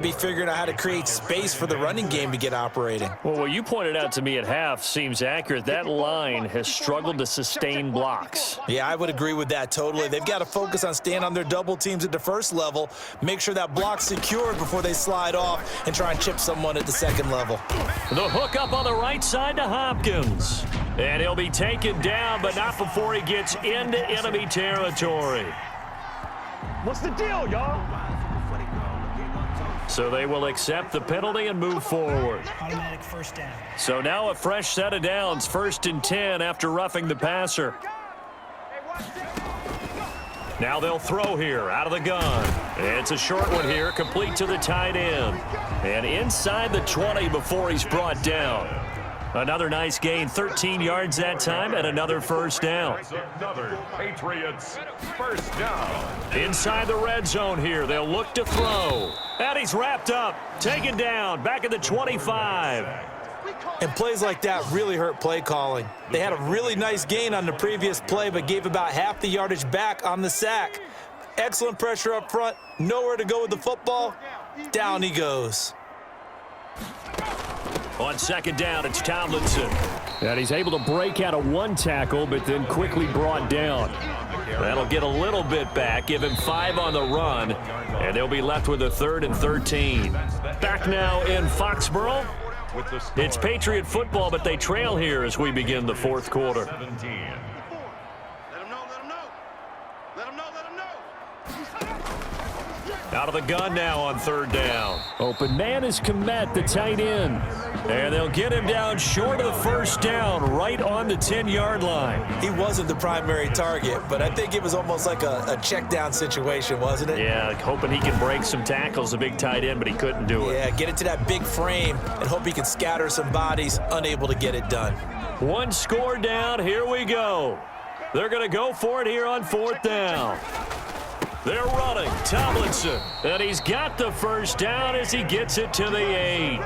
Be figuring out how to create space for the running game to get operating. Well, what you pointed out to me at half seems accurate. That line has struggled to sustain blocks. Yeah, I would agree with that totally. They've got to focus on staying on their double teams at the first level, make sure that block's secured before they slide off and try and chip someone at the second level. The hook up on the right side to Hopkins. And he'll be taken down, but not before he gets into enemy territory. What's the deal, y'all? So they will accept the penalty and move forward. Automatic first down. So now a fresh set of downs, 1st and 10 after roughing the passer. Now they'll throw here out of the gun. It's a short one here, complete to the tight end. And inside the 20 before he's brought down. Another nice gain, 13 yards that time, and another first down. Another Patriots first down. Inside the red zone here, they'll look to throw. And he's wrapped up, taken down, back at the 25. And plays like that really hurt play calling. They had a really nice gain on the previous play, but gave about half the yardage back on the sack. Excellent pressure up front, nowhere to go with the football. Down he goes. On second down, it's Tomlinson. And he's able to break out of one tackle, but then quickly brought down. That'll get a little bit back, give him 5 on the run, and they'll be left with a 3rd and 13. Back now in Foxborough. It's Patriot football, but they trail here as we begin the 4th quarter. Out of the gun now on 3rd down. Open man is Kmet, the tight end. And they'll get him down short of the first down, right on the 10-yard line. He wasn't the primary target, but I think it was almost like a check down situation, wasn't it? Yeah, hoping he can break some tackles, a big tight end, but he couldn't do it. Yeah, get it to that big frame and hope he can scatter some bodies, unable to get it done. One score down, here we go. They're going to go for it here on 4th down. They're running, Tomlinson, and he's got the first down as he gets it to the 8.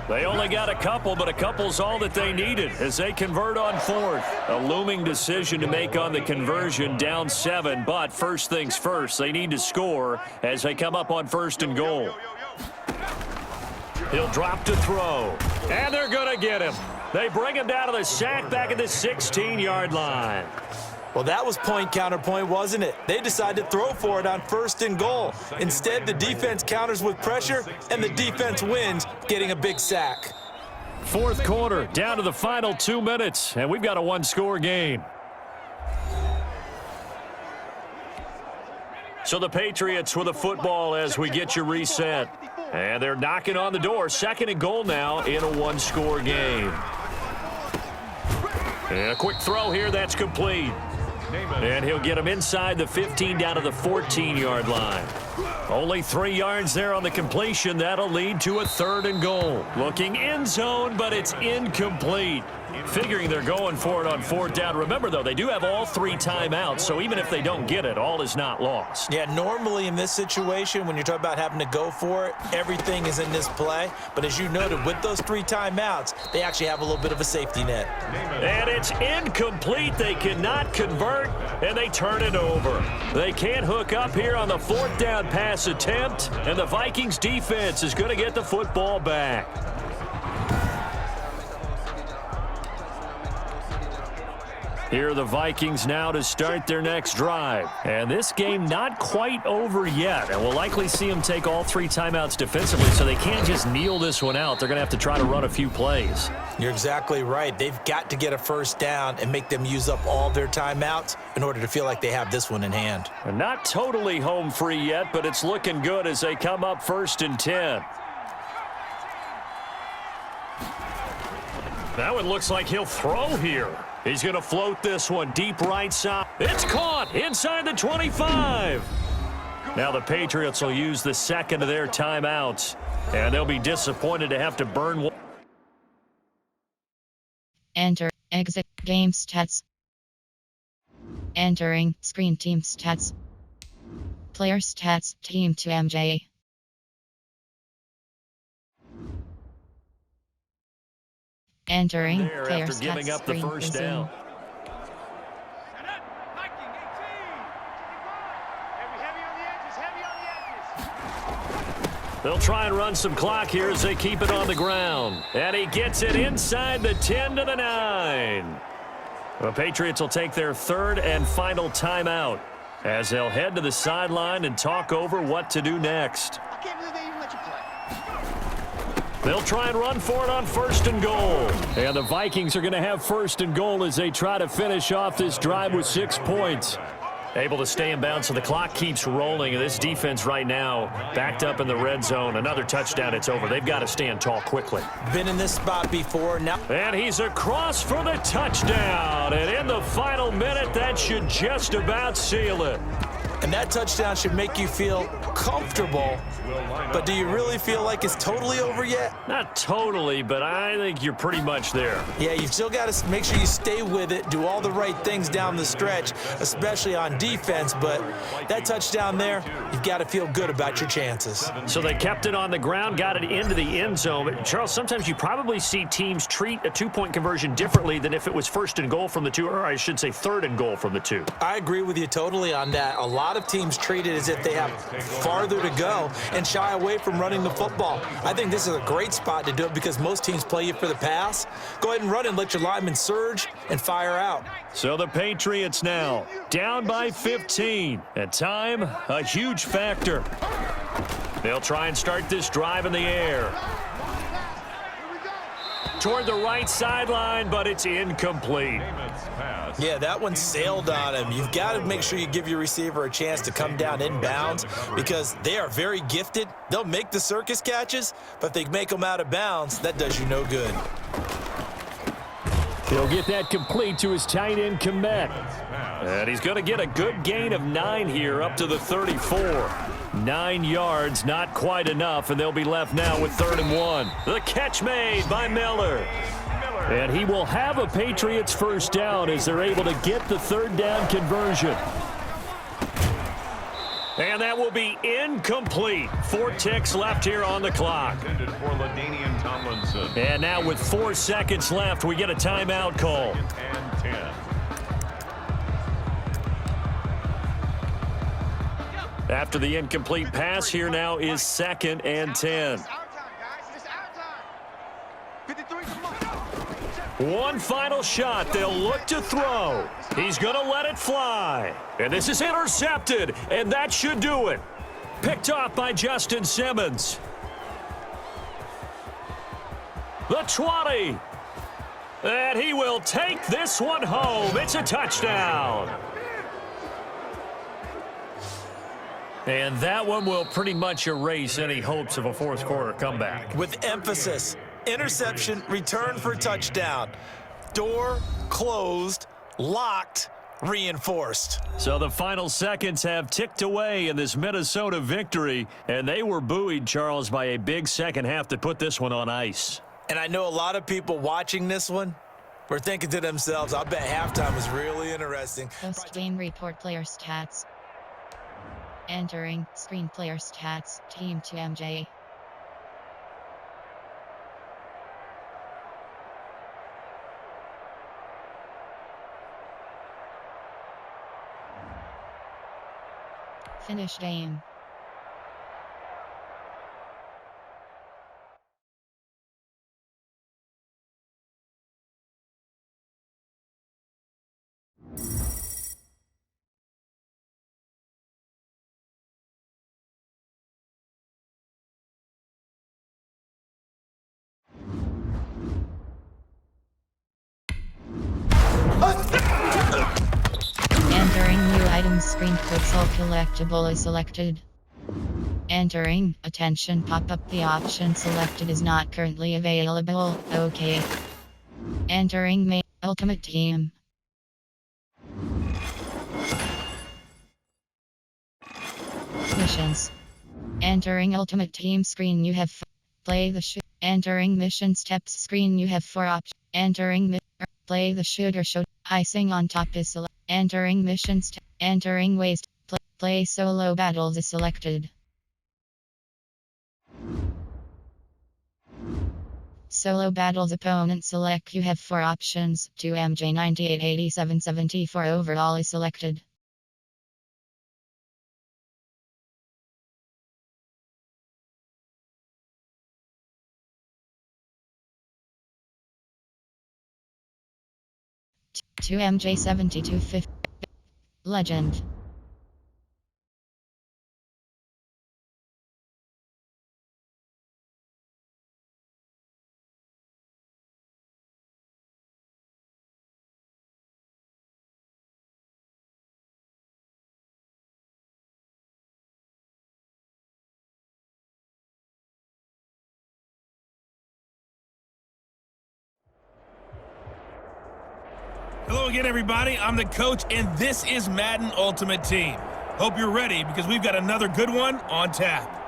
They only got a couple, but a couple's all that they needed as they convert on 4th. A looming decision to make on the conversion, down 7, but first things first, they need to score as they come up on 1st and goal. He'll drop to throw, and they're going to get him. They bring him down to the sack back at the 16-yard line. Well, that was point counterpoint, wasn't it? They decided to throw for it on 1st and goal. Instead, the defense counters with pressure, and the defense wins, getting a big sack. 4th quarter, down to the final 2 minutes, and we've got a 1-score game. So the Patriots with a football as we get you reset. And they're knocking on the door. 2nd and goal now in a 1-score game. And a quick throw here, that's complete. And he'll get him inside the 15 down to the 14-yard line. Only 3 yards there on the completion. That'll lead to a 3rd and goal. Looking end zone, but it's incomplete. Figuring they're going for it on 4th down. Remember, though, they do have all 3 timeouts, so even if they don't get it, all is not lost. Yeah, normally in this situation, when you're talking about having to go for it, everything is in this play. But as you noted, with those 3 timeouts, they actually have a little bit of a safety net. And it's incomplete. They cannot convert, and they turn it over. They can't hook up here on the 4th down pass attempt, and the Vikings defense is going to get the football back. Here are the Vikings now to start their next drive. And this game not quite over yet. And we'll likely see them take all 3 timeouts defensively, so they can't just kneel this one out. They're going to have to try to run a few plays. You're exactly right. They've got to get a first down and make them use up all their timeouts in order to feel like they have this one in hand. And not totally home free yet, but it's looking good as they come up 1st and 10. That one looks like he'll throw here. He's going to float this one deep right side. It's caught inside the 25. Now the Patriots will use the 2nd of their timeouts, and they'll be disappointed to have to burn one. Enter exit game stats. Entering screen team stats. Player stats team to MJ. Entering player after giving stats up the screen first resume. down. They'll try and run some clock here as they keep it on the ground. And he gets it inside the 10 to the 9. The Patriots will take their third and final timeout as they'll head to the sideline and talk over what to do next. They'll try and run for it on 1st and goal. And the Vikings are going to have 1st and goal as they try to finish off this drive with 6 points. Able to stay in bounds, so the clock keeps rolling. And this defense right now backed up in the red zone. Another touchdown, it's over. They've got to stand tall quickly. Been in this spot before. Now, and he's across for the touchdown. And in the final minute, that should just about seal it. And that touchdown should make you feel comfortable. But do you really feel like it's totally over yet? Not totally, but I think you're pretty much there. Yeah, you've still got to make sure you stay with it, do all the right things down the stretch, especially on defense. But that touchdown there, you've got to feel good about your chances. So they kept it on the ground, got it into the end zone. But Charles, sometimes you probably see teams treat a two-point conversion differently than if it was 1st and goal from the 2, or I should say 3rd and goal from the 2. I agree with you totally on that. A lot of teams treat it as if they have farther to go and shy away from running the football. I think this is a great spot to do it because most teams play you for the pass. Go ahead and run and let your linemen surge and fire out. So the Patriots now down by 15. And time, a huge factor. They'll try and start this drive in the air. Toward the right sideline, but it's incomplete. Yeah, that one sailed on him. You've got to make sure you give your receiver a chance to come down inbounds because they are very gifted. They'll make the circus catches, but if they make them out of bounds, that does you no good. He'll get that complete to his tight end, Kmet. And he's going to get a good gain of 9 here up to the 34. 9 yards, not quite enough, and they'll be left now with 3rd and 1. The catch made by Miller. And he will have a Patriots first down as they're able to get the 3rd down conversion. And that will be incomplete. 4 ticks left here on the clock. And now with 4 seconds left, we get a timeout call. After the incomplete pass, here now is 2nd and 10. One final shot. They'll look to throw. He's going to let it fly. And this is intercepted, and that should do it. Picked off by Justin Simmons. The 20. And he will take this one home. It's a touchdown. And that one will pretty much erase any hopes of a fourth quarter comeback. With emphasis, interception, return for touchdown. Door closed, locked, reinforced. So the final seconds have ticked away in this Minnesota victory, and they were buoyed, Charles, by a big second half to put this one on ice. And I know a lot of people watching this one were thinking to themselves, I bet halftime was really interesting. Post-game report player stats. Entering screen player stats, team to MJ. Finish game. Entering new items screen pixel collectible is selected. Entering, attention pop-up, the option selected is not currently available, okay. Entering main ultimate team. Missions. Entering ultimate team screen you have play the shoot. Entering mission steps screen you have 4 options. Entering play the shooter show. Icing on top is selected. Entering missions. Entering ways to play solo battles is selected. Solo battles opponent select. You have 4 options. 2 MJ 98 87 74 overall is selected. 2MJ7250. Legend. Hello again, everybody. I'm the coach, and this is Madden Ultimate Team. Hope you're ready because we've got another good one on tap.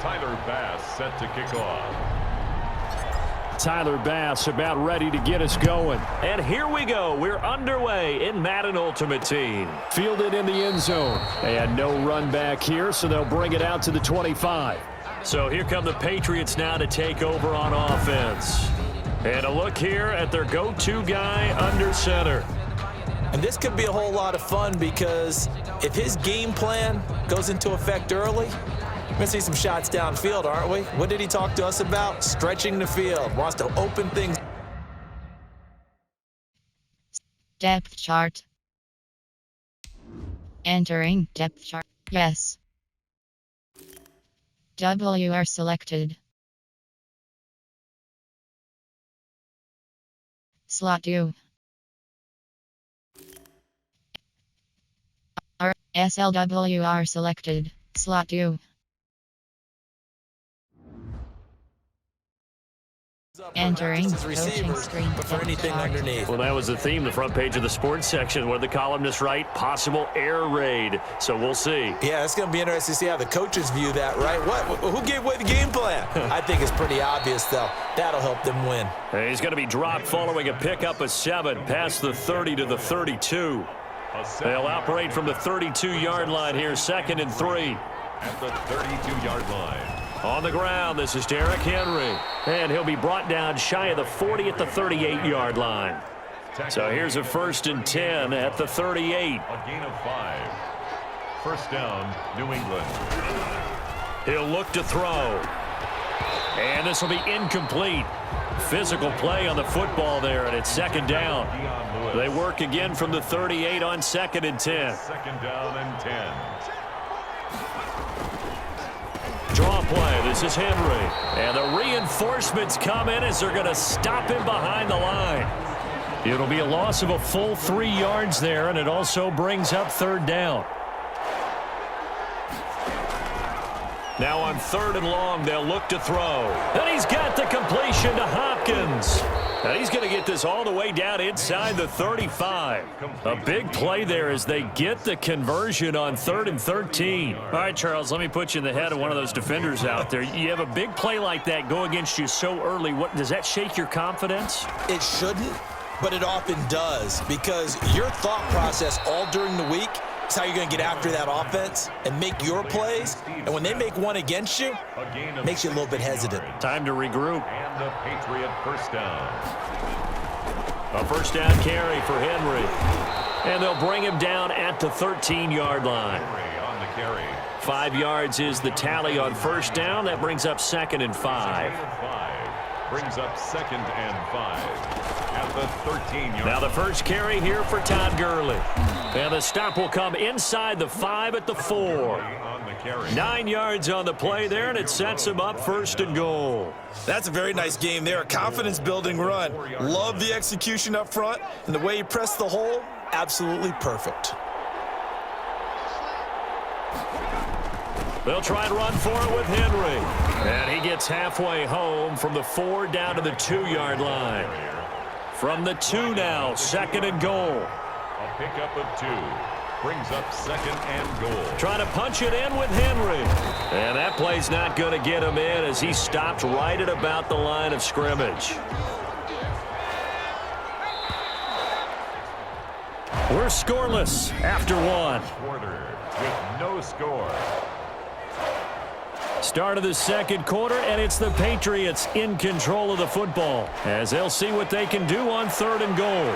Tyler Bass set to kick off. Tyler Bass about ready to get us going. And here we go. We're underway in Madden Ultimate Team. Fielded in the end zone. They had no run back here, so they'll bring it out to the 25. So here come the Patriots now to take over on offense. And a look here at their go-to guy under center. And this could be a whole lot of fun because if his game plan goes into effect early, we're going to see some shots downfield, aren't we? What did he talk to us about? Stretching the field. Wants to open things. Depth chart. Entering depth chart. Yes. WR selected. Slot 2. SLWR selected. Slot 2. Entering coaching screen. For anything underneath. Well, that was the theme, the front page of the sports section. What did the columnists write? Possible air raid. So we'll see. Yeah, it's going to be interesting to see how the coaches view that, right? Who gave away the game plan? I think it's pretty obvious, though. That'll help them win. And he's going to be dropped following a pickup of 7 past the 30 to the 32. They'll operate from the 32-yard line here, 2nd and 3. At the 32-yard line. On the ground, this is Derrick Henry. And he'll be brought down shy of the 40 at the 38-yard line. So here's a 1st and 10 at the 38. A gain of 5. First down, New England. He'll look to throw. And this will be incomplete. Physical play on the football there, and it's 2nd down. They work again from the 38 on 2nd and 10. 2nd down and 10. Draw play. This is Henry. And the reinforcements come in as they're going to stop him behind the line. It'll be a loss of a full 3 yards there, and it also brings up 3rd down. Now on 3rd and long, they'll look to throw. And he's got the completion to Hopkins. And he's going to get this all the way down inside the 35. A big play there as they get the conversion on 3rd and 13. All right, Charles, let me put you in the head of one of those defenders out there. You have a big play like that go against you so early. What does that shake your confidence? It shouldn't, but it often does because your thought process all during the week is how you're going to get after that offense and make your plays. And when they make one against you, it makes you a little bit hesitant. Time to regroup. And the Patriot first down. A first down carry for Henry. And they'll bring him down at the 13-yard line. Henry on the carry. 5 yards is the tally on first down. That brings up 2nd and 5. Brings up 2nd and 5. At the 13-yard. Now the first carry here for Todd Gurley. And the stop will come inside the 5 at the 4. On the carry. 9 yards on the play there, and it sets him up 1st and goal. That's a very nice game there. A confidence-building run. Love the execution up front, and the way he pressed the hole, absolutely perfect. They'll try and run for it with Henry. And he gets halfway home from the 4 down to the 2-yard line. From the 2 now, 2nd and goal. A pickup of 2. Brings up 2nd and goal. Trying to punch it in with Henry. And that play's not going to get him in as he stopped right at about the line of scrimmage. We're scoreless after 1. Quarter with no score. Start of the 2nd quarter, and it's the Patriots in control of the football as they'll see what they can do on 3rd and goal.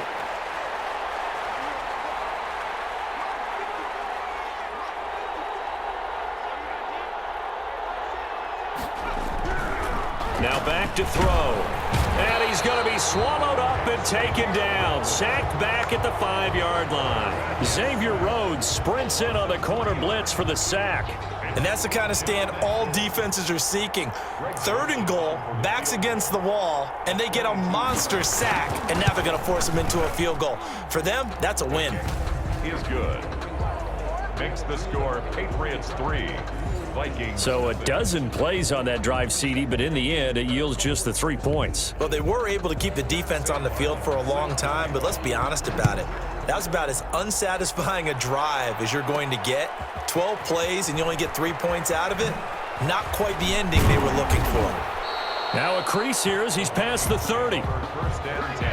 Now back to throw. And he's going to be swallowed up and taken down. Sacked back at the 5-yard line. Xavier Rhodes sprints in on the corner blitz for the sack. And that's the kind of stand all defenses are seeking. 3rd and goal, backs against the wall, and they get a monster sack. And now they're going to force him into a field goal. For them, that's a win. Is good. Makes the score Patriots 3. Vikings. So a dozen plays on that drive, CD, but in the end, it yields just the 3 points. Well, they were able to keep the defense on the field for a long time, but let's be honest about it. That was about as unsatisfying a drive as you're going to get. 12 plays and you only get 3 points out of it. Not quite the ending they were looking for. Now a crease here as he's past the 30. 1st and 10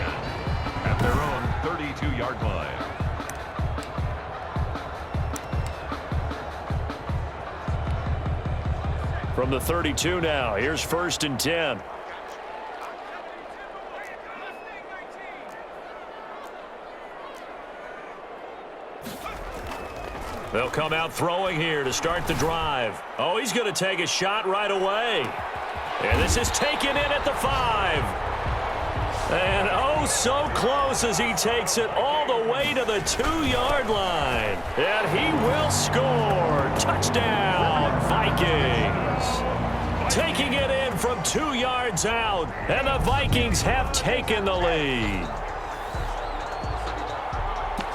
at their own 32-yard line. From the 32 now, here's 1st and 10. They'll come out throwing here to start the drive. Oh, he's going to take a shot right away. And this is taken in at the 5. And oh, so close as he takes it all the way to the 2-yard line. And he will score. Touchdown, Vikings. Taking it in from 2 yards out. And the Vikings have taken the lead.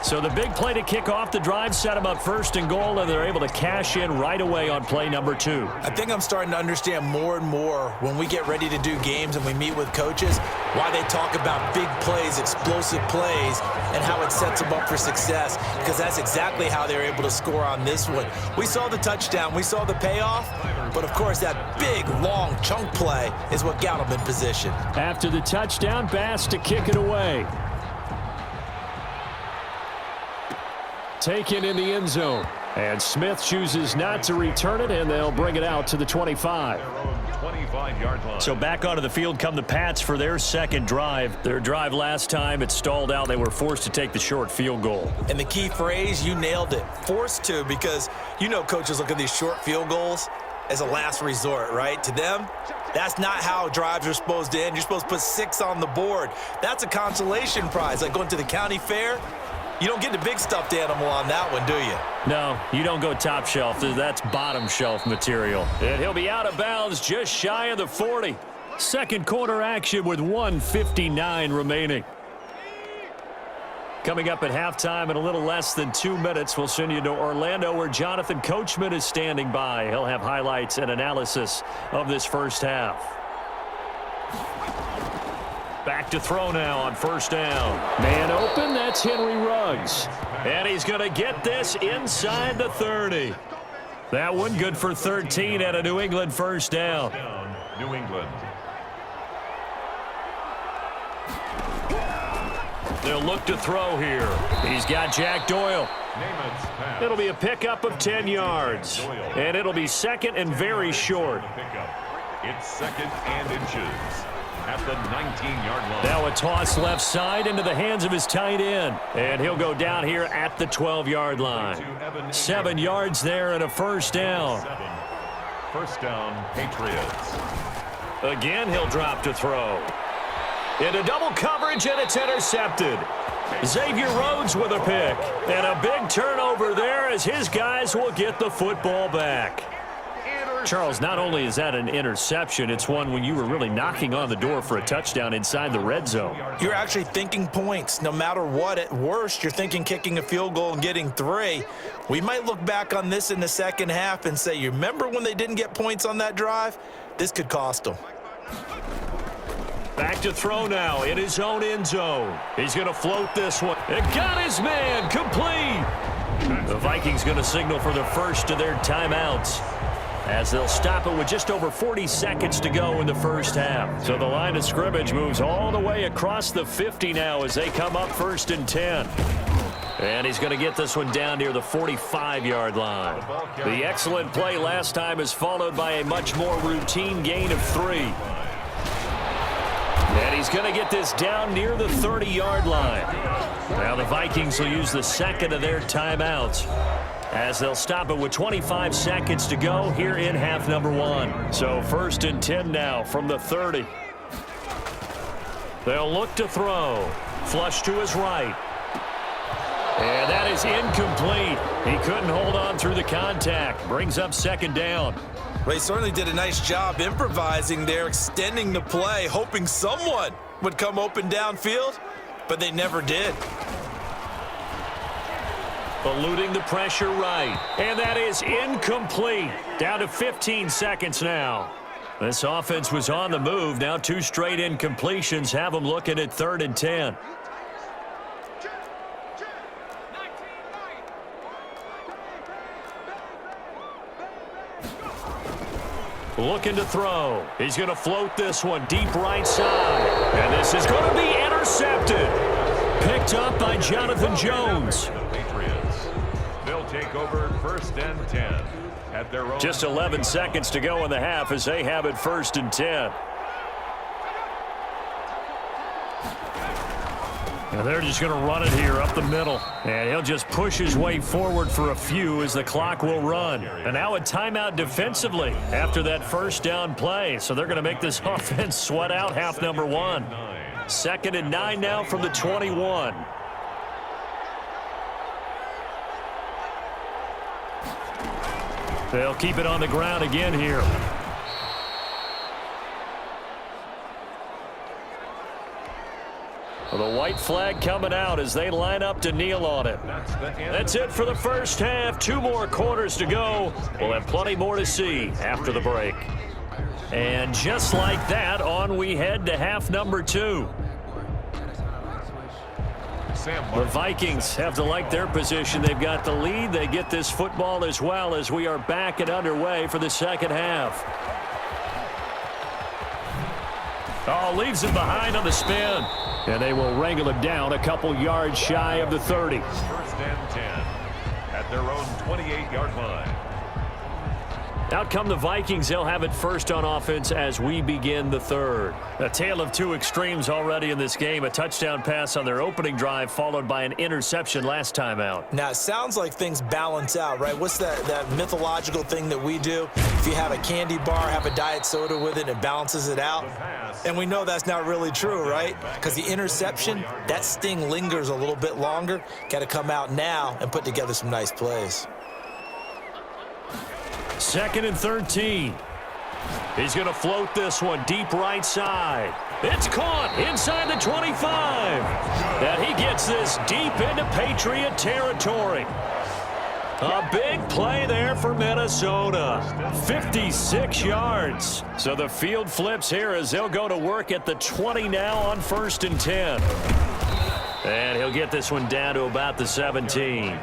So the big play to kick off the drive set them up 1st and goal, and they're able to cash in right away on play number 2. I think I'm starting to understand more and more when we get ready to do games and we meet with coaches why they talk about big plays, explosive plays, and how it sets them up for success, because that's exactly how they're able to score on this one. We saw the touchdown. We saw the payoff. But, of course, that big, long chunk play is what got them in position. After the touchdown, Bass to kick it away. Taken in the end zone. And Smith chooses not to return it, and they'll bring it out to the 25. Their own 25-yard line. So back onto the field come the Pats for their 2nd drive. Their drive last time, it stalled out. They were forced to take the short field goal. And the key phrase, you nailed it, forced to, because you know coaches look at these short field goals as a last resort, right? To them, that's not how drives are supposed to end. You're supposed to put 6 on the board. That's a consolation prize, like going to the county fair. You don't get the big stuffed animal on that one, do you? No, you don't go top shelf. That's bottom shelf material. And he'll be out of bounds just shy of the 40. 2nd quarter action with 1:59 remaining. Coming up at halftime in a little less than 2 minutes, we'll send you to Orlando where Jonathan Coachman is standing by. He'll have highlights and analysis of this first half. Back to throw now on 1st down. Man open, that's Henry Ruggs. And he's going to get this inside the 30. That one good for 13 at a New England 1st down. New England. They'll look to throw here. He's got Jack Doyle. Namath's pass. It'll be a pickup of 10 yards. And it'll be 2nd and very short. It's 2nd and inches at the 19-yard line. Now a toss left side into the hands of his tight end. And he'll go down here at the 12-yard line. 7 yards there and a 1st down. 1st down, Patriots. Again, he'll drop to throw. Into double coverage, and it's intercepted. Xavier Rhodes with a pick. And a big turnover there as his guys will get the football back. Charles, not only is that an interception, it's one when you were really knocking on the door for a touchdown inside the red zone. You're actually thinking points. No matter what, at worst, you're thinking kicking a field goal and getting 3. We might look back on this in the second half and say, you remember when they didn't get points on that drive? This could cost them. Back to throw now in his own end zone. He's going to float this one. It got his man complete. The Vikings going to signal for the first of their timeouts, as they'll stop it with just over 40 seconds to go in the first half. So the line of scrimmage moves all the way across the 50 now as they come up 1st and 10. And he's going to get this one down near the 45-yard line. The excellent play last time is followed by a much more routine gain of 3. And he's going to get this down near the 30-yard line. Now the Vikings will use the second of their timeouts, as they'll stop it with 25 seconds to go here in half number 1. So 1st and 10 now from the 30. They'll look to throw. Flush to his right. And that is incomplete. He couldn't hold on through the contact. Brings up 2nd down. Well, he certainly did a nice job improvising there, extending the play, hoping someone would come open downfield, but they never did. Eluding the pressure right. And that is incomplete. Down to 15 seconds now. This offense was on the move. Now 2 straight incompletions have them looking at 3rd and 10. Looking to throw. He's going to float this one deep right side. And this is going to be intercepted. Picked up by Jonathan Jones. Patriots. They'll take over 1st and 10 at their own. Just 11 seconds to go in the half as they have it 1st and 10. And they're just going to run it here up the middle. And he'll just push his way forward for a few as the clock will run. And now a timeout defensively after that 1st down play. So they're going to make this offense sweat out half number 1. 2nd and 9 now from the 21. They'll keep it on the ground again here. The white flag coming out as they line up to kneel on it. That's it for the first half. 2 more quarters to go. We'll have plenty more to see after the break. And just like that, on we head to half number 2. The Vikings have to like their position. They've got the lead. They get this football as well as we are back and underway for the second half. Oh, leaves him behind on the spin. And they will wrangle him down a couple yards shy of the 30. 1st and 10 at their own 28-yard line. Out come the Vikings. They'll have it first on offense as we begin the 3rd. A tale of 2 extremes already in this game. A touchdown pass on their opening drive followed by an interception last time out. Now, it sounds like things balance out, right? What's that mythological thing that we do? If you have a candy bar, have a diet soda with it, it balances it out. And we know that's not really true, right? Because the interception, that sting lingers a little bit longer. Got to come out now and put together some nice plays. 2nd and 13. He's going to float this one deep right side. It's caught inside the 25. And he gets this deep into Patriot territory. A big play there for Minnesota. 56 yards. So the field flips here as they'll go to work at the 20 now on 1st and 10. And he'll get this one down to about the 17.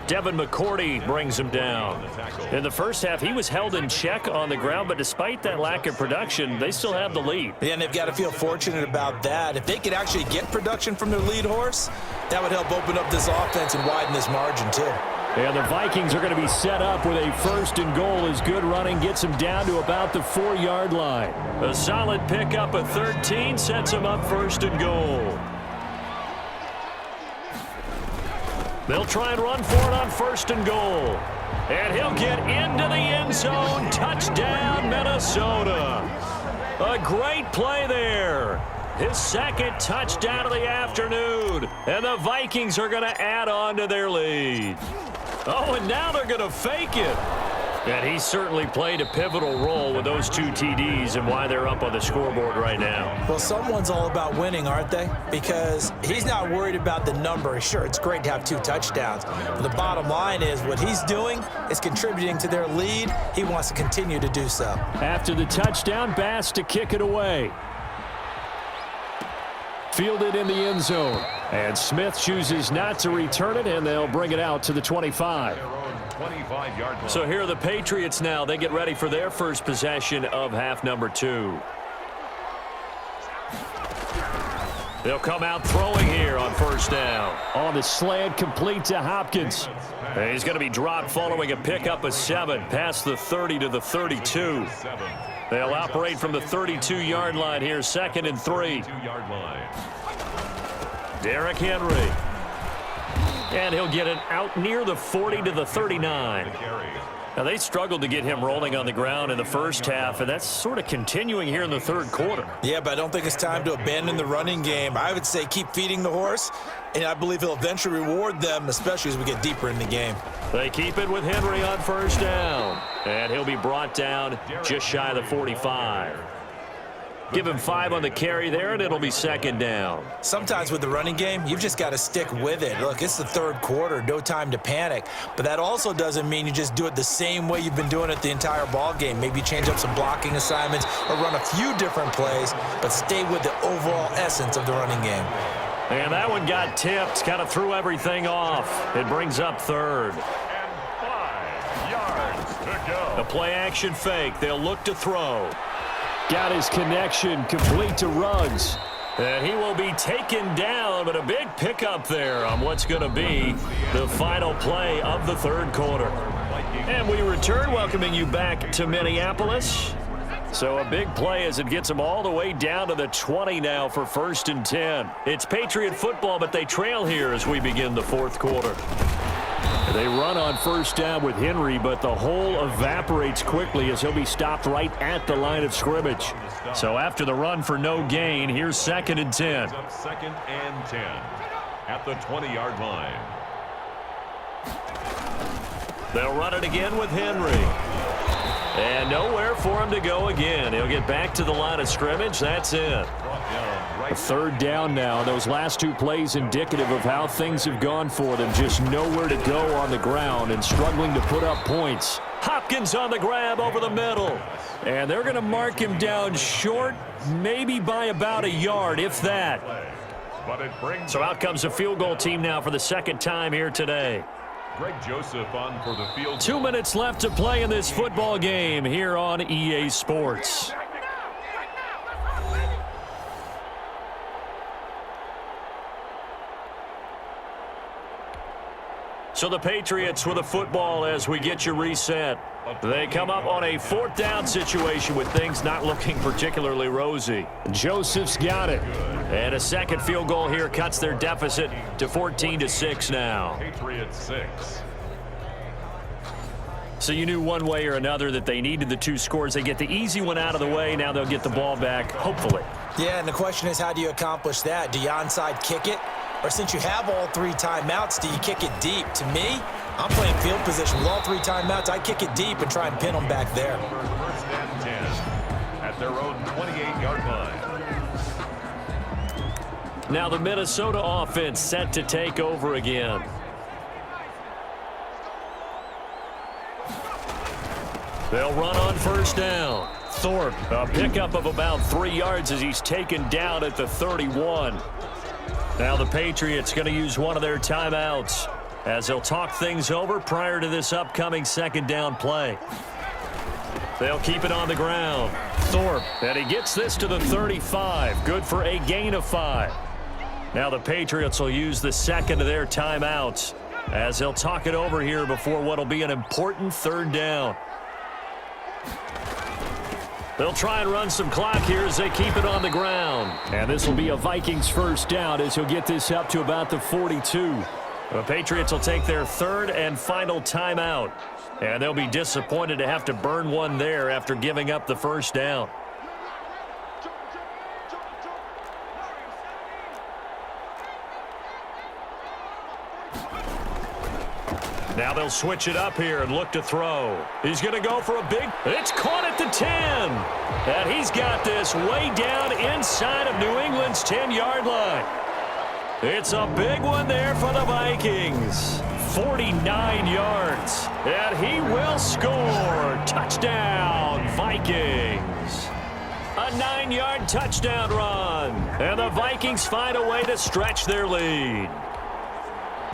Devin McCourty brings him down. In the first half, he was held in check on the ground, but despite that lack of production, they still have the lead. Yeah, and they've got to feel fortunate about that. If they could actually get production from their lead horse, that would help open up this offense and widen this margin too. And the Vikings are going to be set up with a 1st and goal as good running gets them down to about the 4-yard line. A solid pickup of 13 sets them up 1st and goal. They'll try and run for it on 1st and goal. And he'll get into the end zone. Touchdown, Minnesota. A great play there. His 2nd touchdown of the afternoon. And the Vikings are going to add on to their lead. Oh, and now they're going to fake it. And he certainly played a pivotal role with those 2 TDs and why they're up on the scoreboard right now. Well, someone's all about winning, aren't they? Because he's not worried about the number. Sure, it's great to have 2 touchdowns. But the bottom line is what he's doing is contributing to their lead. He wants to continue to do so. After the touchdown, Bass to kick it away. Fielded in the end zone. And Smith chooses not to return it, and they'll bring it out to the 25. So here are the Patriots now. They get ready for their first possession of half number 2. They'll come out throwing here on first down. On the slant, complete to Hopkins. And he's going to be dropped following a pickup of 7 past the 30 to the 32. They'll operate from the 32-yard line here, 2nd and 3. Derrick Henry. And he'll get it out near the 40 to the 39. Now, they struggled to get him rolling on the ground in the first half, and that's sort of continuing here in the third quarter. Yeah, but I don't think it's time to abandon the running game. I would say keep feeding the horse, and I believe he'll eventually reward them, especially as we get deeper in the game. They keep it with Henry on first down, and he'll be brought down just shy of the 45. Give him 5 on the carry there, and it'll be 2nd down. Sometimes with the running game, you've just got to stick with it. Look, it's the third quarter, no time to panic. But that also doesn't mean you just do it the same way you've been doing it the entire ball game. Maybe change up some blocking assignments or run a few different plays, but stay with the overall essence of the running game. And that one got tipped, kind of threw everything off. It brings up 3rd. And 5 yards to go. A play-action fake. They'll look to throw. Got his connection complete to Ruggs. And he will be taken down, but a big pickup there on what's going to be the final play of the third quarter. And we return, welcoming you back to Minneapolis. So a big play as it gets them all the way down to the 20 now for 1st and 10. It's Patriot football, but they trail here as we begin the fourth quarter. They run on first down with Henry, but the hole evaporates quickly as he'll be stopped right at the line of scrimmage. So after the run for no gain, here's 2nd and 10. 2nd and 10 at the 20-yard line. They'll run it again with Henry. And nowhere for him to go again. He'll get back to the line of scrimmage. That's it. A 3rd down now. Those last 2 plays indicative of how things have gone for them. Just nowhere to go on the ground and struggling to put up points. Hopkins on the grab over the middle. And they're going to mark him down short, maybe by about a yard, if that. So out comes a field goal team now for the 2nd time here today. Greg Joseph on for the field. 2 minutes left to play in this football game here on EA Sports. So the Patriots with a football as we get you reset. They come up on a 4th down situation with things not looking particularly rosy. Joseph's got it. And a 2nd field goal here cuts their deficit to 14-6 now. Patriots 6. So you knew one way or another that they needed the 2 scores. They get the easy one out of the way. Now they'll get the ball back, hopefully. Yeah, and the question is, how do you accomplish that? Do you onside kick it? Or since you have all 3 timeouts, do you kick it deep? To me, I'm playing field position with all 3 timeouts. I kick it deep and try and pin them back there. 1st and 10 at their own 28-yard line. Now the Minnesota offense set to take over again. They'll run on first down. Thorpe, a pickup of about 3 yards as he's taken down at the 31. Now the Patriots going to use one of their timeouts as they'll talk things over prior to this upcoming 2nd down play. They'll keep it on the ground. Thorpe, and he gets this to the 35. Good for a gain of 5. Now the Patriots will use the 2nd of their timeouts as they'll talk it over here before what will be an important 3rd down. They'll try and run some clock here as they keep it on the ground. And this will be a Vikings 1st down as he'll get this up to about the 42. The Patriots will take their 3rd and final timeout. And they'll be disappointed to have to burn one there after giving up the 1st down. Now they'll switch it up here and look to throw. He's going to go for a big... It's caught at the 10. And he's got this way down inside of New England's 10-yard line. It's a big one there for the Vikings. 49 yards. And he will score. Touchdown, Vikings. A 9-yard touchdown run. And the Vikings find a way to stretch their lead.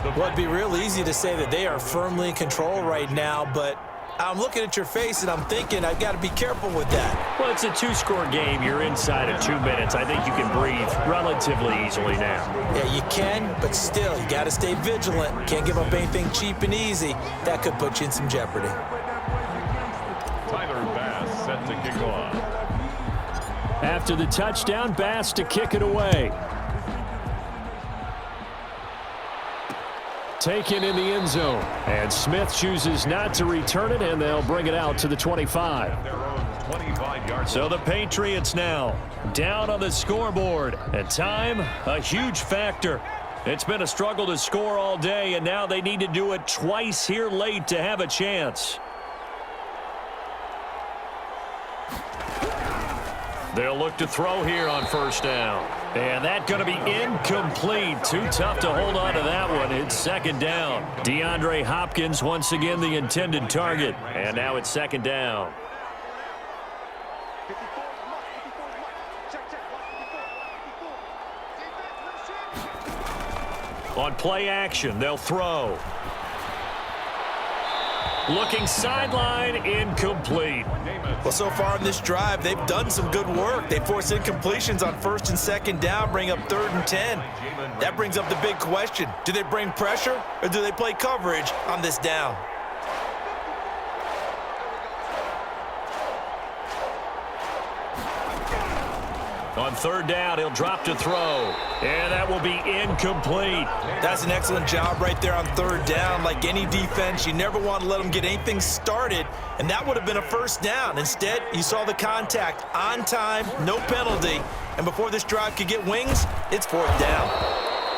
Well, it'd be real easy to say that they are firmly in control right now, but I'm looking at your face and I'm thinking I've got to be careful with that. Well, it's a two-score game. You're inside of 2 minutes. I think you can breathe relatively easily now. Yeah, you can, but still, you got to stay vigilant. Can't give up anything cheap and easy. That could put you in some jeopardy. Tyler Bass set to kick off. After the touchdown, Bass to kick it away. Taken in the end zone. And Smith chooses not to return it, and they'll bring it out to the 25. Their own 25-yard. So the Patriots now down on the scoreboard. And time, a huge factor. It's been a struggle to score all day, and now they need to do it twice here late to have a chance. They'll look to throw here on first down. And that's going to be incomplete. Too tough to hold on to that one. It's second down. DeAndre Hopkins once again the intended target. And now it's second down. On play action, they'll throw. Looking sideline, incomplete. Well, so far in this drive, they've done some good work. They force incompletions on first and second down, bring up 3rd and 10. That brings up the big question. Do they bring pressure or do they play coverage on this down? On third down, he'll drop to throw. And that will be incomplete. That's an excellent job right there on third down. Like any defense, you never want to let them get anything started, and that would have been a first down. Instead, you saw the contact on time, no penalty, and before this drive could get wings, it's fourth down.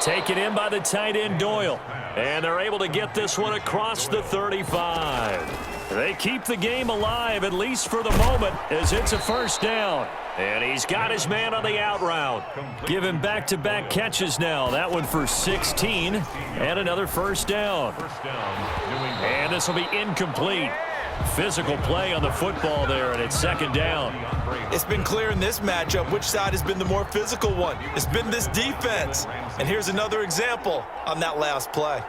Taken in by the tight end Doyle. And they're able to get this one across the 35. They keep the game alive, at least for the moment, as it's a first down. And he's got his man on the out route. Give him back-to-back catches now. That one for 16 and another first down. And this will be incomplete. Physical play on the football there, and it's second down. It's been clear in this matchup which side has been the more physical one. It's been this defense. And here's another example on that last play.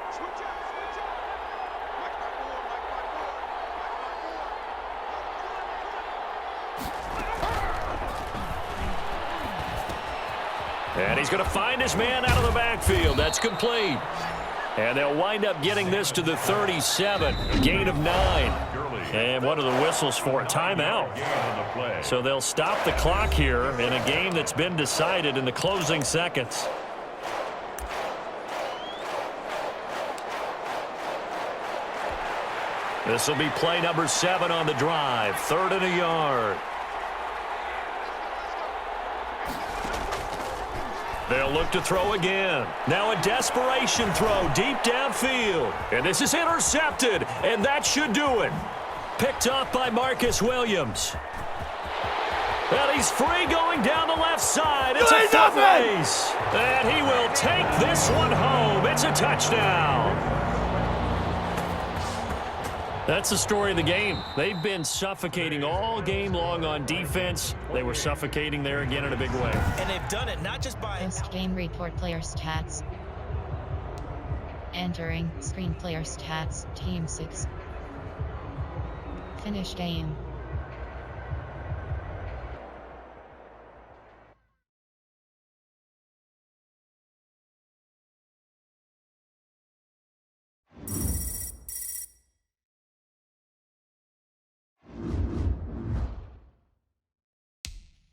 And he's going to find his man out of the backfield. That's complete. And they'll wind up getting this to the 37. Gain of 9. And what are the whistles for? A timeout. So they'll stop the clock here in a game that's been decided in the closing seconds. This will be play number 7 on the drive. 3rd and a yard. They'll look to throw again. Now a desperation throw deep downfield. And this is intercepted, and that should do it. Picked off by Marcus Williams. And he's free going down the left side. It's a foot race. And he will take this one home. It's a touchdown. That's the story of the game. They've been suffocating all game long on defense. They were suffocating there again in a big way. And they've done it not just by... Post-game report player stats. Entering screen player stats, Team 6. Finish game.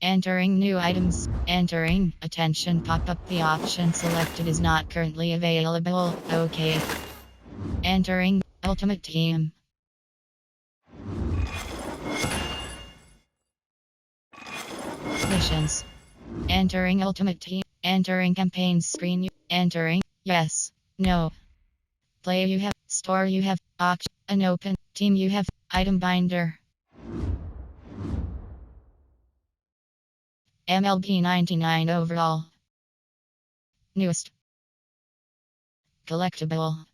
Entering new items. Entering. Attention, pop up. The option selected is not currently available. OK. Entering Ultimate Team. Missions. Entering Ultimate Team. Entering campaign screen. Entering yes, no. Play you have Store you have auction. An open team you have item binder. MLB 99 overall. Newest. Collectible.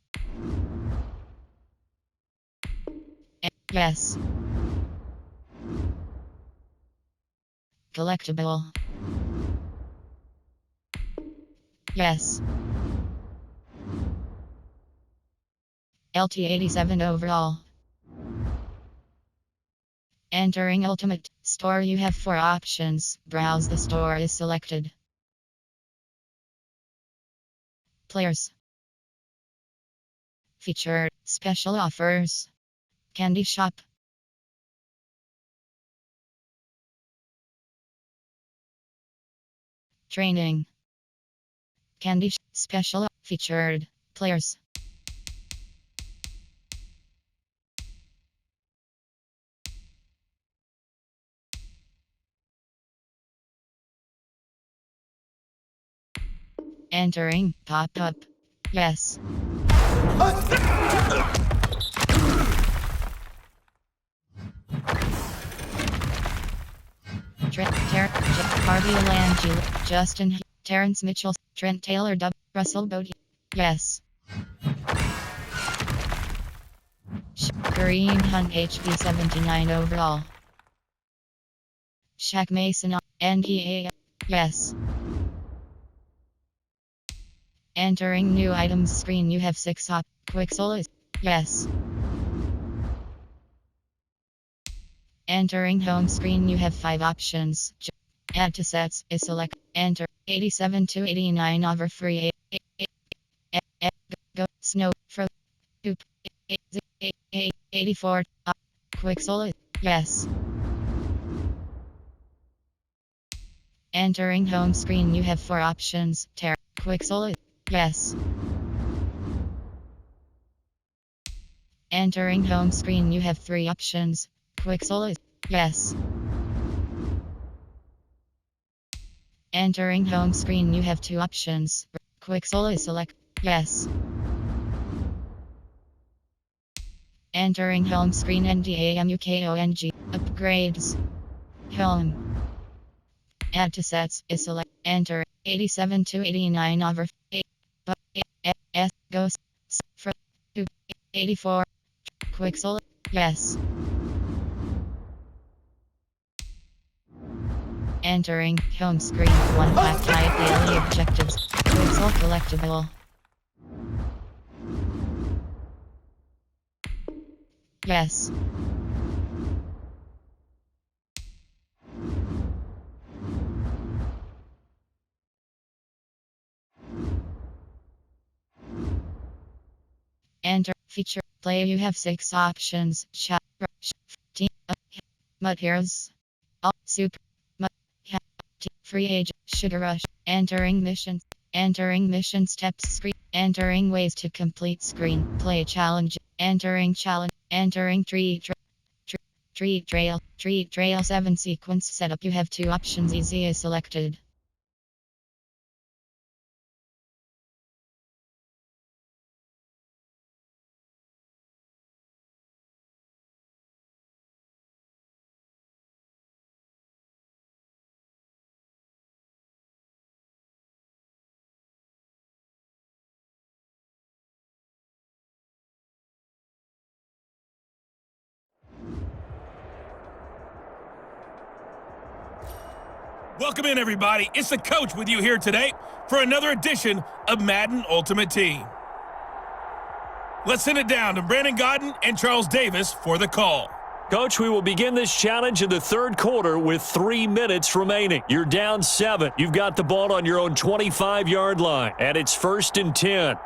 Yes. Collectible. Yes. LT87 overall. Entering Ultimate Store you have 4 options. Browse the store is selected. Players. Featured special offers. Candy shop. Training. Candy special featured players. Entering pop-up. Yes. Harvey Langella, Justin, Terrence Mitchell, Trent Taylor, Russell Bodie. Yes. Kareem Hunt, HP 79 overall. Shaq Mason, NEA. Yes. Entering new items screen you have 6 Quick Solos. Yes. Entering home screen you have 5 options. Add to sets is select. Enter 87 to 89 over free. Go snow fro 84 Quick Solo. Yes. Entering home screen you have 4 options. Quick Solo. Yes. Entering home screen you have 3 options. Quick Solo. Yes. Entering home screen you have 2 options. Quick Solo select. Yes. Entering home screen NDAMUKONG. Upgrades. Home. Add to sets is select. Enter 87 to 89 over 8. S goes for 84. Quick Solo. Yes. Entering home screen 1 pack type daily objectives. Quick Solo collectible. Yes. Enter feature play you have 6 options. Chat team Mud Heroes. All super free agent Sugar Rush. Entering missions. Entering mission steps screen. Entering ways to complete screen. Play challenge. Entering challenge. Entering tree trail. Tree trail 7 sequence setup. You have 2 options. Easy is selected. Welcome in, everybody. It's the coach with you here today for another edition of Madden Ultimate Team. Let's send it down to Brandon Godden and Charles Davis for the call. Coach, we will begin this challenge in the 3rd quarter with 3 minutes remaining. You're down 7. You've got the ball on your own 25-yard line, and it's 1st and 10.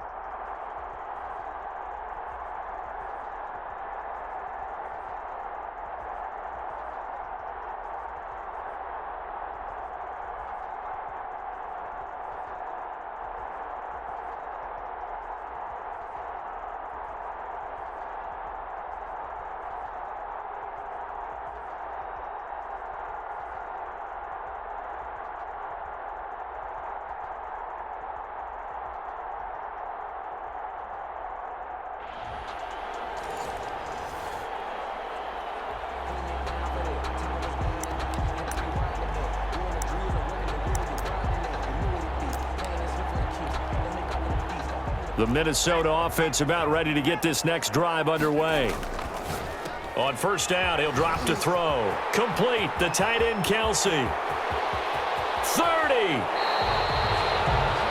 The Minnesota offense about ready to get this next drive underway. On first down, he'll drop to throw. Complete, the tight end, Kelsey. 30.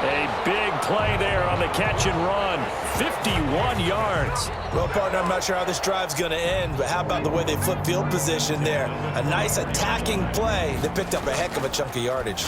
A big play there on the catch and run. 51 yards. Well, partner, I'm not sure how this drive's going to end, but how about the way they flip field position there? A nice attacking play. They picked up a heck of a chunk of yardage.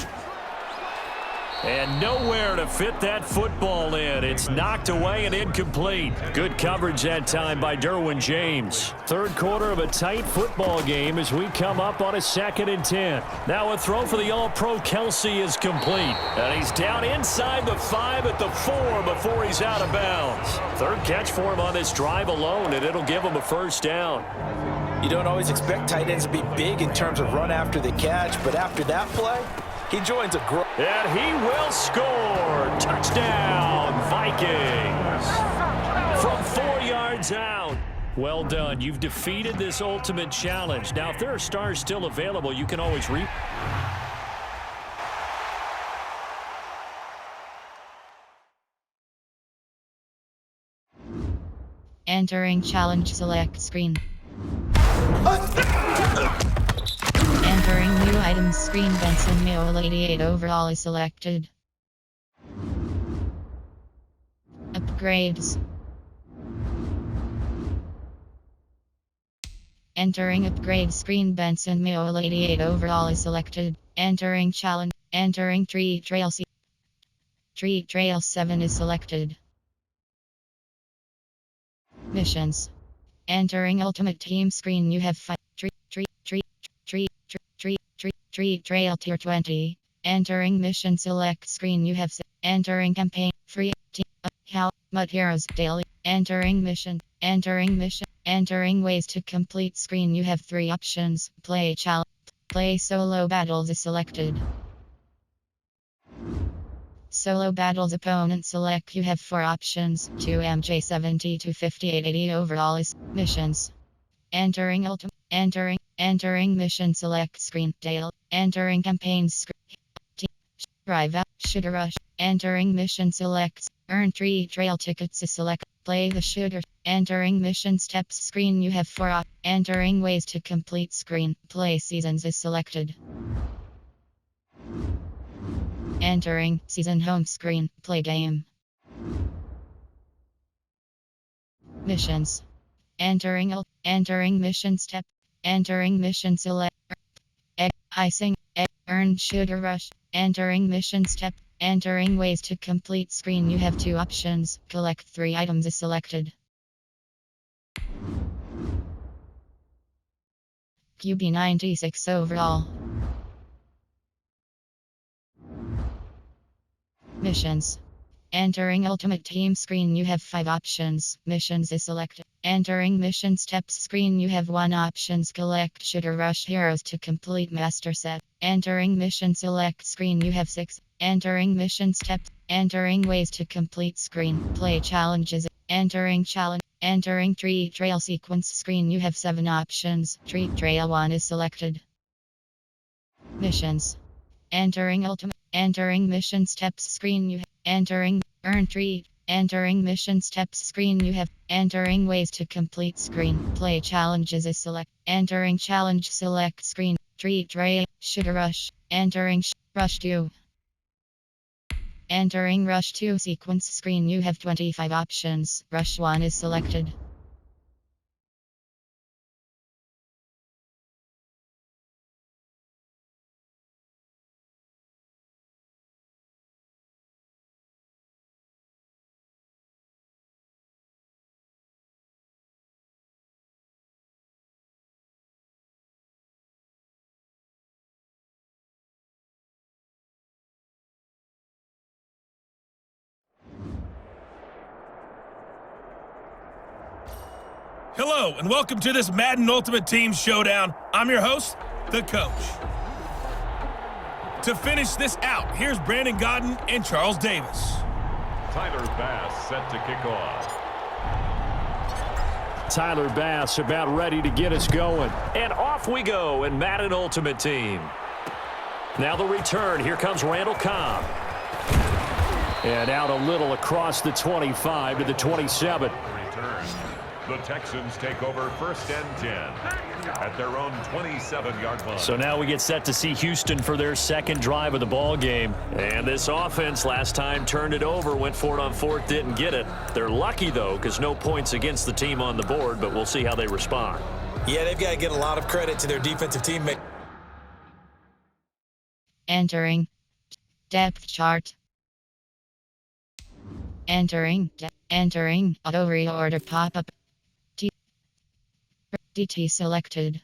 And nowhere to fit that football in. It's knocked away and incomplete. Good coverage that time by Derwin James. Third quarter of a tight football game as we come up on a 2nd and 10. Now a throw for the All-Pro Kelsey is complete. And he's down inside the 5 at the 4 before he's out of bounds. Third catch for him on this drive alone, and it'll give him a first down. You don't always expect tight ends to be big in terms of run after the catch, but after that play, he joins a group. And he will score. Touchdown, Vikings. From 4 yards out. Well done. You've defeated this ultimate challenge. Now, if there are stars still available, you can always Entering challenge select screen. Entering new items screen. Benson Mule 88 overall is selected. Upgrades. Entering upgrade screen. Benson Mule 88 overall is selected. Entering challenge. Entering tree trail C. Tree trail 7 is selected. Missions. Entering ultimate team screen. You have 5 tree trail tier 20. Entering mission select screen. You have 6. Entering campaign free team how mud heroes daily. Entering mission. Entering ways to complete screen. You have 3 options. Play challenge. Play solo battles is selected. Solo battles opponent select. You have 4 options. 2 MJ70 to 5880 overall is missions. Entering ultimate. Entering mission select screen. Dale. Entering campaign screen. Drive out. Shooter rush. Entering mission selects. Earn tree trail tickets is select. Play the shooter. Entering mission steps screen. You have 4 Entering ways to complete screen. Play seasons is selected. Entering season home screen. Play game. Missions. Entering mission step. Entering mission select. Icing. Earn shooter rush. Entering mission step. Entering ways to complete screen. You have 2 options. Collect 3 items is selected. QB 96 overall. Missions. Entering ultimate team screen. You have 5 options. Missions is selected. Entering mission steps screen. You have 1 options. Collect shooter rush heroes to complete master set. Entering mission select screen. You have 6. Entering mission steps. Entering ways to complete screen. Play challenges. Entering challenge. Entering tree trail sequence screen. You have 7 options. Tree trail 1 is selected. Missions. Entering ultimate. Entering mission steps screen. You have entering earn tree. Entering mission steps screen. You have entering ways to complete screen. Play challenges is select. Entering challenge select screen. Tree trail shooter rush. Entering rush 2. Entering rush 2 sequence screen. You have 25 options. Rush 1 is selected. Hello, and welcome to this Madden Ultimate Team Showdown. I'm your host, the Coach. To finish this out, here's Brandon Gaudin and Charles Davis. Tyler Bass set to kick off. Tyler Bass about ready to get us going. And off we go in Madden Ultimate Team. Now the return. Here comes Randall Cobb. And out a little across the 25 to the 27. Return. The Texans take over 1st and 10 at their own 27-yard line. So now we get set to see Houston for their second drive of the ball game. And this offense last time turned it over, went for it on 4th, didn't get it. They're lucky, though, because no points against the team on the board, but we'll see how they respond. Yeah, they've got to get a lot of credit to their defensive teammate. Entering depth chart. Entering auto reorder pop-up. DT selected.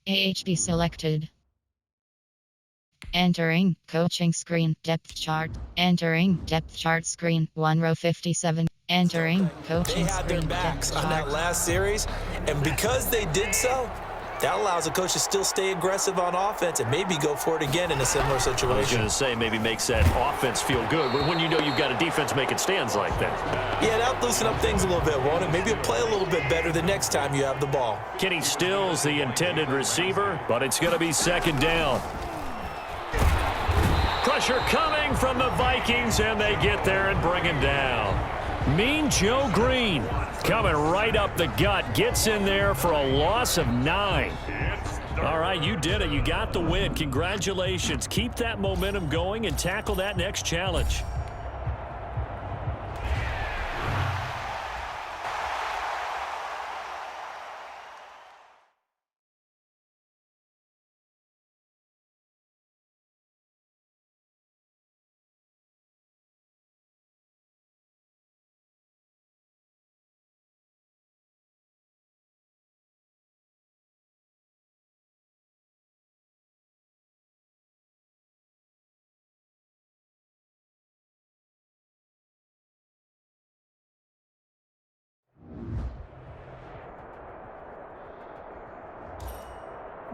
AHD selected. Entering coaching screen depth chart. Entering depth chart screen 1 row 57. Entering coaching They had their screen backs depth on that chart. last series, and because they did so, that allows a coach to still stay aggressive on offense and maybe go for it again in a similar I was situation. going to say maybe makes that offense feel good, but when you know you've got a defense making stands like that. Yeah, that'll loosen up things a little bit, won't it? Maybe you'll play a little bit better the next time you have the ball. Kenny Stills the intended receiver, but it's going to be 2nd down. Pressure coming from the Vikings, and they get there and bring him down. Mean Joe Green coming right up the gut, gets in there for a loss of 9. All right, you did it. You got the win. Congratulations. Keep that momentum going and tackle that next challenge.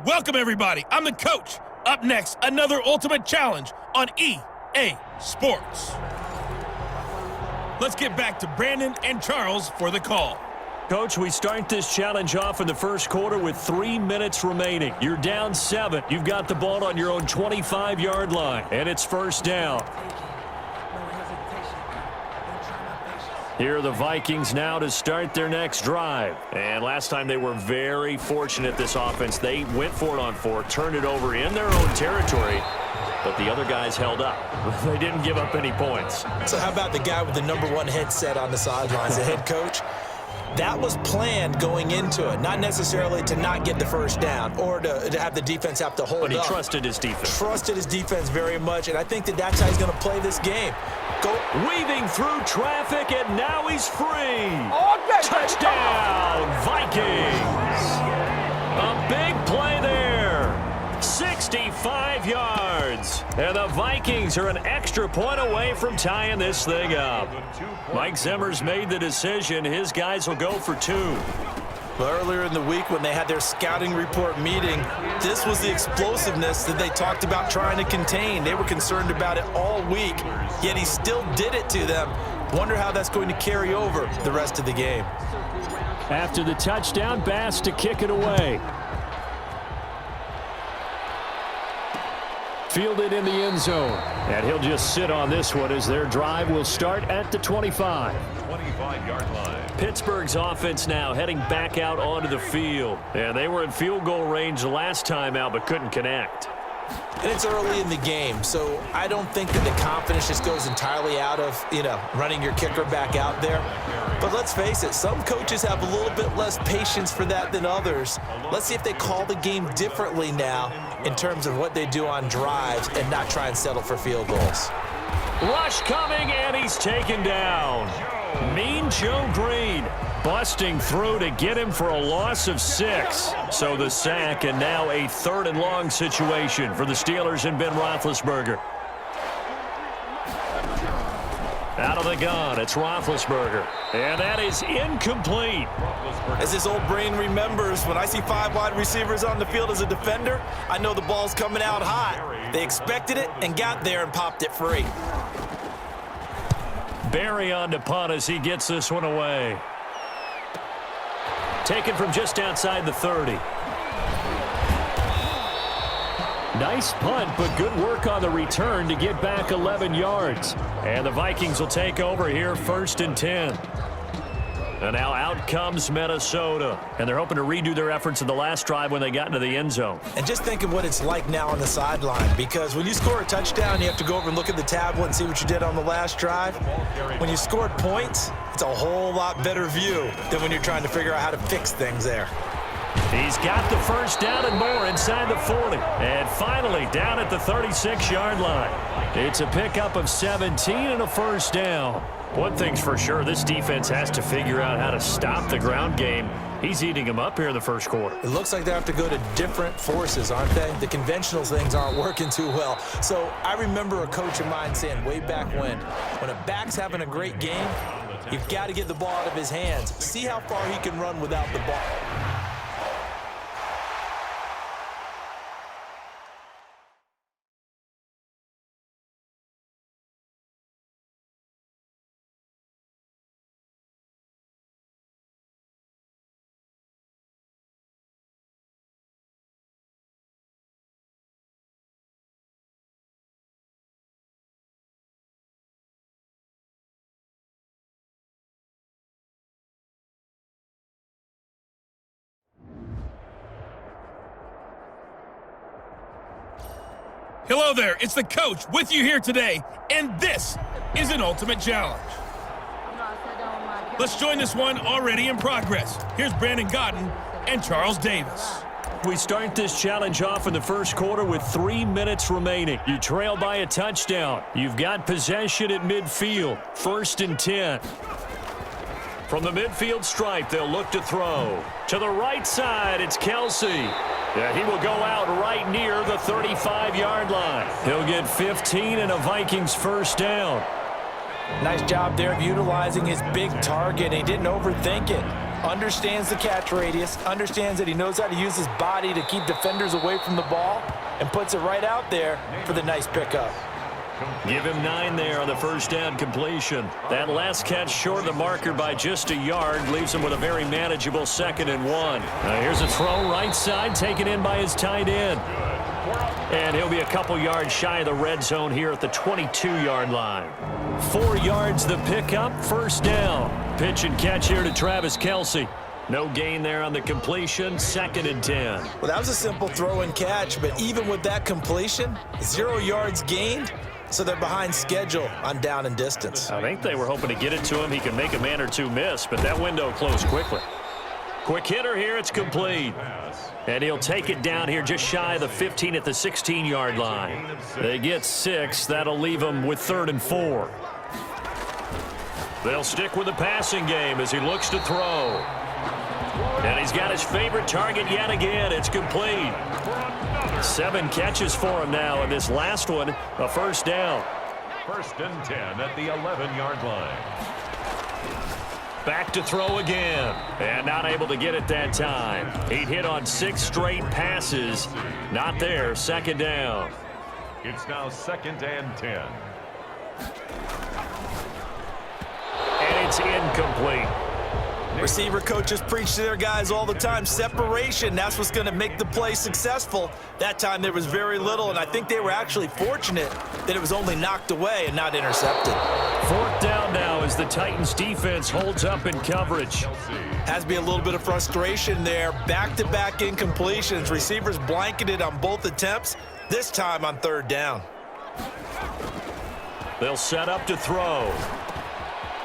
Welcome, everybody. I'm the coach. Up next, another Ultimate Challenge on EA Sports. Let's get back to Brandon and Charles for the call. Coach, we start this challenge off in the first quarter with 3 minutes remaining. You're down 7. You've got the ball on your own 25-yard line, and it's 1st down. Here are the Vikings now to start their next drive. And last time they were very fortunate, this offense. They went for it on 4, turned it over in their own territory, but the other guys held up. They didn't give up any points. So how about the guy with the #1 headset on the sidelines, the head coach? That was planned going into it, not necessarily to not get the 1st down or to have the defense have to hold up. But he trusted his defense. Trusted his defense very much, and I think that's how he's going to play this game. Weaving through traffic, and now he's free. Touchdown, Vikings. A big play there. 65 yards. And the Vikings are an extra point away from tying this thing up. Mike Zimmer's made the decision. His guys will go for 2. Earlier in the week when they had their scouting report meeting, this was the explosiveness that they talked about trying to contain. They were concerned about it all week, yet he still did it to them. Wonder how that's going to carry over the rest of the game. After the touchdown, Bass to kick it away. Fielded in the end zone. And he'll just sit on this one as their drive will start at the 25. 25-yard line. Pittsburgh's offense now heading back out onto the field. And they were in field goal range the last time out but couldn't connect. And it's early in the game, so I don't think that the confidence just goes entirely out of, running your kicker back out there. But let's face it, some coaches have a little bit less patience for that than others. Let's see if they call the game differently now in terms of what they do on drives and not try and settle for field goals. Rush coming, and he's taken down. Mean Joe Green busting through to get him for a loss of 6. So the sack, and now a 3rd and long situation for the Steelers and Ben Roethlisberger. Out of the gun, it's Roethlisberger. And that is incomplete. As this old brain remembers, when I see 5 wide receivers on the field as a defender, I know the ball's coming out hot. They expected it and got there and popped it free. Barry on to punt as he gets this one away. Taken from just outside the 30. Nice punt, but good work on the return to get back 11 yards. And the Vikings will take over here, 1st and 10. And now out comes Minnesota. And they're hoping to redo their efforts in the last drive when they got into the end zone. And just think of what it's like now on the sideline, because when you score a touchdown, you have to go over and look at the tablet and see what you did on the last drive. When you scored points, it's a whole lot better view than when you're trying to figure out how to fix things there. He's got the first down and more inside the 40. And finally down at the 36-yard line. It's a pickup of 17 and a first down. One thing's for sure, this defense has to figure out how to stop the ground game. He's eating them up here in the first quarter. It looks like they have to go to different forces, aren't they? The conventional things aren't working too well. So I remember a coach of mine saying way back when a back's having a great game, you've got to get the ball out of his hands. See how far he can run without the ball. Hello there, it's the coach with you here today, and this is an Ultimate Challenge. Let's join this one already in progress. Here's Brandon Godden and Charles Davis. We start this challenge off in the first quarter with 3 minutes remaining. You trail by a touchdown. You've got possession at midfield, 1st and 10. From the midfield stripe, they'll look to throw. To the right side, it's Kelsey. Yeah, he will go out right near the 35-yard line. He'll get 15 and a Vikings first down. Nice job there of utilizing his big target. He didn't overthink it. Understands the catch radius, understands that he knows how to use his body to keep defenders away from the ball, and puts it right out there for the nice pickup. Give him 9 there on the first down completion. That last catch short of the marker by just a yard leaves him with a very manageable 2nd and 1. Now here's a throw right side taken in by his tight end. And he'll be a couple yards shy of the red zone here at the 22-yard line. 4 yards the pickup, first down. Pitch and catch here to Travis Kelsey. No gain there on the completion, 2nd and 10. Well, that was a simple throw and catch, but even with that completion, 0 yards gained. So they're behind schedule on down and distance. I think they were hoping to get it to him. He can make a man or two miss, but that window closed quickly. Quick hitter here, it's complete. And he'll take it down here just shy of the 15 at the 16-yard line. They get 6. That'll leave them with 3rd and 4. They'll stick with the passing game as he looks to throw. And he's got his favorite target yet again. It's complete. 7 catches for him now, and this last one, a first down. 1st and 10 at the 11-yard line. Back to throw again, and not able to get it that time. He'd hit on 6 straight passes. Not there, 2nd down. It's now 2nd and 10. And it's incomplete. Receiver coaches preach to their guys all the time. Separation, that's what's going to make the play successful. That time there was very little, and I think they were actually fortunate that it was only knocked away and not intercepted. 4th down now as the Titans defense holds up in coverage. Has to be a little bit of frustration there. Back-to-back incompletions. Receivers blanketed on both attempts, this time on 3rd down. They'll set up to throw.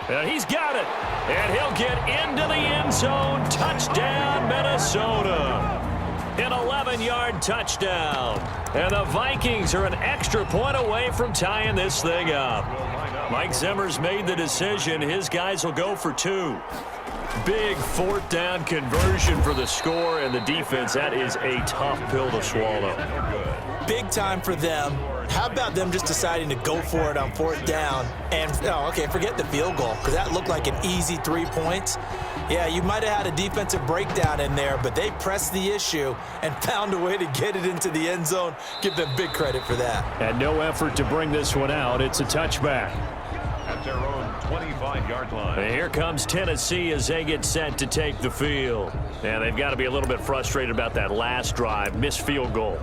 And he's got it. And he'll get into the end zone. Touchdown, Minnesota. An 11-yard touchdown. And the Vikings are an extra point away from tying this thing up. Mike Zimmer's made the decision. His guys will go for 2. Big 4th down conversion for the score, and the defense, that is a tough pill to swallow. Big time for them. How about them just deciding to go for it on 4th down? And, forget the field goal, because that looked like an easy 3 points. Yeah, you might have had a defensive breakdown in there, but they pressed the issue and found a way to get it into the end zone. Give them big credit for that. And no effort to bring this one out. It's a touchback. At their own 25-yard line. And here comes Tennessee as they get set to take the field. And they've got to be a little bit frustrated about that last drive, missed field goal.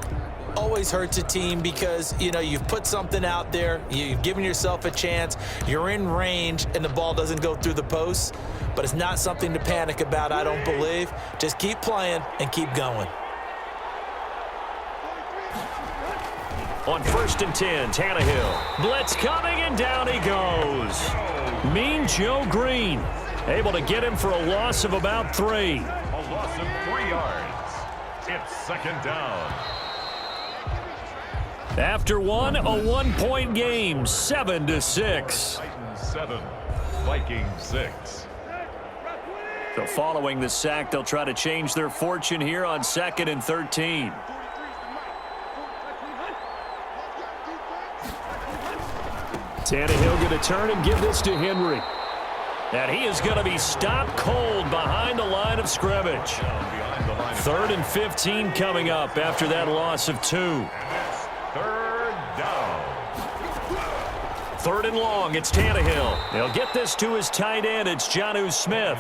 always hurts a team because, you know, you've put something out there, you've given yourself a chance, you're in range, and the ball doesn't go through the posts. But it's not something to panic about, I don't believe. Just keep playing and keep going. On 1st and 10, Tannehill. Blitz coming, and down he goes. Mean Joe Green able to get him for a loss of about 3. A loss of 3 yards. It's 2nd down. After one, a 1-point game, 7-6. Titans 7, Vikings 6. So following the sack, they'll try to change their fortune here on 2nd and 13. Tannehill going to turn and give this to Henry. And he is going to be stopped cold behind the line of scrimmage. 3rd and 15 coming up after that loss of 2. 3rd down. 3rd and long, it's Tannehill. They'll get this to his tight end. It's Jonnu Smith.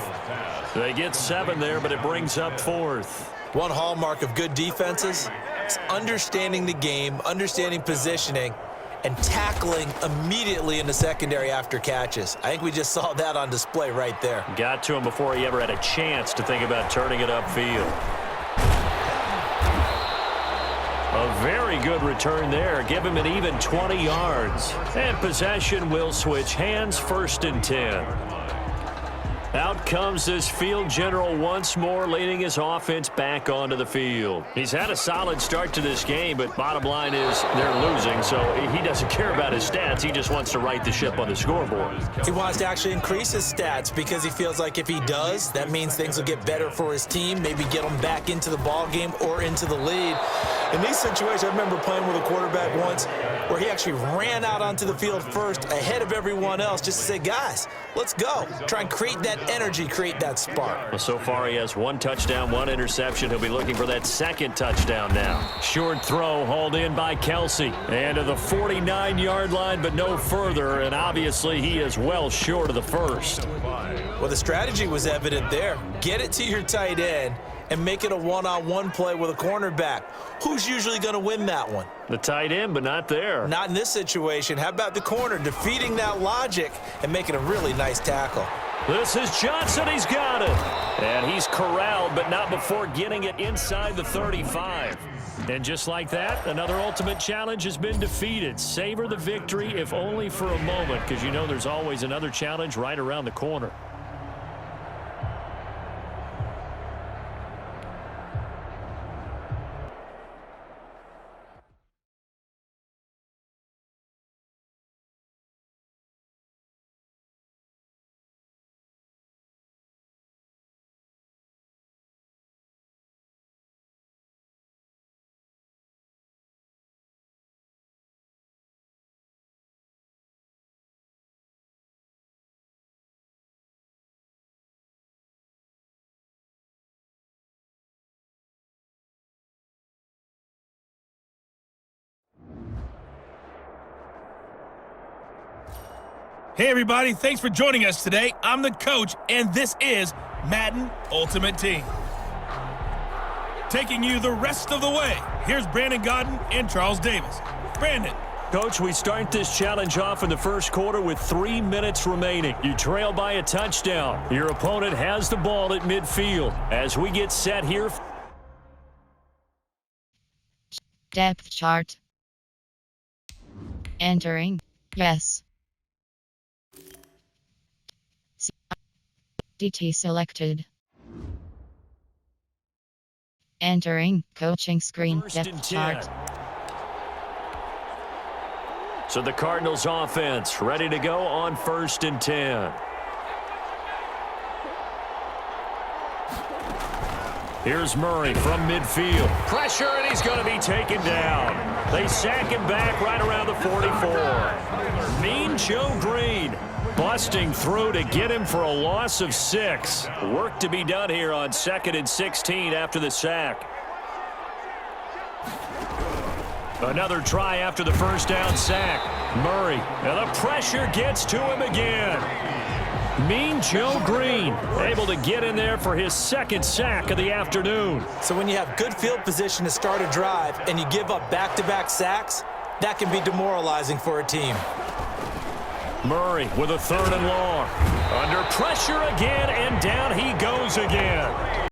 They get 7 there, but it brings up 4th. One hallmark of good defenses is understanding the game, understanding positioning, and tackling immediately in the secondary after catches. I think we just saw that on display right there. Got to him before he ever had a chance to think about turning it upfield. A very good return there. Give him an even 20 yards. And possession will switch hands, 1st and 10. Out comes this field general once more, leading his offense back onto the field. He's had a solid start to this game, but bottom line is they're losing, so he doesn't care about his stats. He just wants to right the ship on the scoreboard. He wants to actually increase his stats because he feels like if he does, that means things will get better for his team, maybe get them back into the ball game or into the lead. In these situations, I remember playing with a quarterback once where he actually ran out onto the field first ahead of everyone else just to say, guys, let's go. Try and create that energy, create that spark. Well, so far he has 1 touchdown, 1 interception. He'll be looking for that 2nd touchdown now. Short throw hauled in by Kelsey. And to the 49-yard line, but no further. And obviously he is well short of the 1st. Well, the strategy was evident there. Get it to your tight end and make it a one-on-one play with a cornerback. Who's usually going to win that one? The tight end, but not there. Not in this situation. How about the corner defeating that logic and making a really nice tackle? This is Johnson. He's got it. And he's corralled, but not before getting it inside the 35. And just like that, another ultimate challenge has been defeated. Savor the victory, if only for a moment, because you know there's always another challenge right around the corner. Hey, everybody. Thanks for joining us today. I'm the coach, and this is Madden Ultimate Team. Taking you the rest of the way, here's Brandon Gaudin and Charles Davis. Brandon. Coach, we start this challenge off in the 1st quarter with 3 minutes remaining. You trail by a touchdown. Your opponent has the ball at midfield. As we get set here. Depth chart. Entering. Yes. DT selected. Entering coaching screen. Depth chart. So the Cardinals offense ready to go on 1st and 10. Here's Murray from midfield. Pressure, and he's going to be taken down. They sack him back right around the 44. Mean Joe Green busting through to get him for a loss of 6. Work to be done here on 2nd and 16 after the sack. Another try after the 1st down sack. Murray, and the pressure gets to him again. Mean Joe Green able to get in there for his second sack of the afternoon. So when you have good field position to start a drive and you give up back-to-back sacks, that can be demoralizing for a team. Murray with a 3rd and long. Under pressure again, and down he goes again.